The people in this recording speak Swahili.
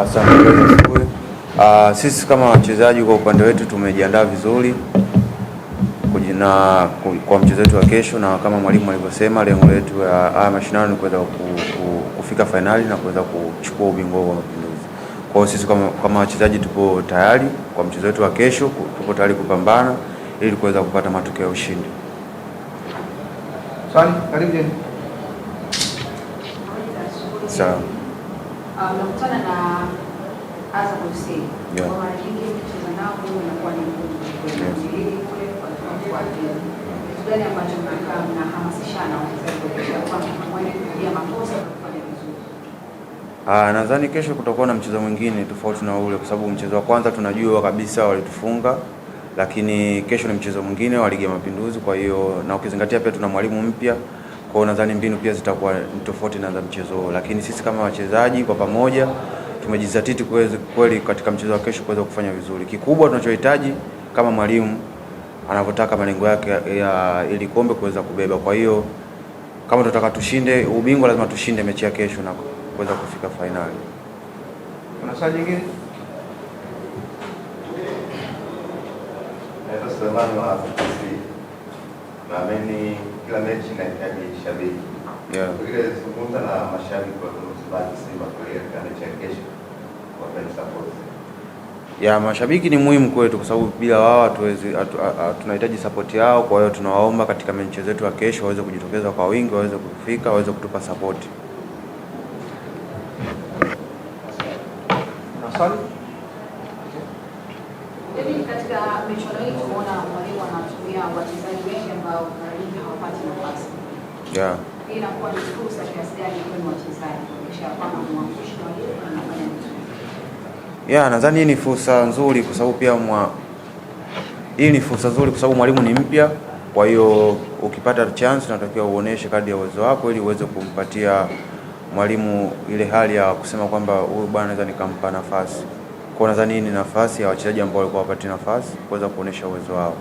Asante. Sisi kama wachezaji kwa upande wetu tumejiandaa vizuri kwa mchezo wetu wa kesho, na kama mwalimu alivyosema, lengo letu ya haya mashindano ni kuweza kufika fainali na kuweza kuchukua ubingwa wa Mapinduzi. Kwa hiyo sisi kama wachezaji tupo tayari kwa mchezo wetu wa kesho, tupo tayari kupambana ili kuweza kupata matokeo ya ushindi. Swali, karibu. Sawa. Nakutana na Azam FC. Kwa mara nyingi mchezo nao unakuwa ni ngumu kule kwa kitu gani ambacho mnahamasishana wachezaji kuhakikisha kwamba mnakuja makosa kufanya vizuri? Nadhani kesho kutakuwa na mchezo mwingine tofauti na ule, kwa sababu mchezo wa kwanza tunajua kabisa walitufunga, lakini kesho ni mchezo mwingine wa Ligi ya Mapinduzi. Kwa hiyo na ukizingatia pia tuna mwalimu mpya, kwa hiyo nadhani mbinu pia zitakuwa tofauti na za mchezo, lakini sisi kama wachezaji kwa pamoja tumejizatiti kweli katika mchezo wa kesho kuweza kufanya vizuri. Kikubwa tunachohitaji kama mwalimu anavyotaka malengo yake ya ili kombe kuweza kubeba. Kwa hiyo kama tunataka tushinde ubingwa, lazima tushinde mechi ya kesho na kuweza kufika fainali. Kuna swali jingine? Naamini kila mechi inahitaji shabiki. Vile zungumza na mashabiki wa Simba kwa mechi ya kesho kwa support. Mashabiki ni muhimu kwetu kwa sababu bila wao tunahitaji support yao. Kwa hiyo tunawaomba katika mechi zetu ya kesho waweze kujitokeza kwa wingi, waweze kufika, waweze kutupa support. Swali? Katika michuano hii tumeona mwalimu anatumia wachezaji wengi ambao mara nyingi hawapati nafasi. Hii inakuwa ni fursa kiasi gani kwa wachezaji kuhakikisha kwamba mwamsho na wale wanafanya vizuri? Nadhani hii ni fursa nzuri kwa sababu pia mwalimu ni mpya. Kwa hiyo ukipata chance unatakiwa uoneshe kadri ya uwezo wako ili uweze kumpatia mwalimu ile hali ya kusema kwamba huyu bwana naweza nikampa nafasi. Kwa nadhani hii ni nafasi ya wachezaji ambao walikuwa wapati nafasi kuweza kuonesha uwezo wao.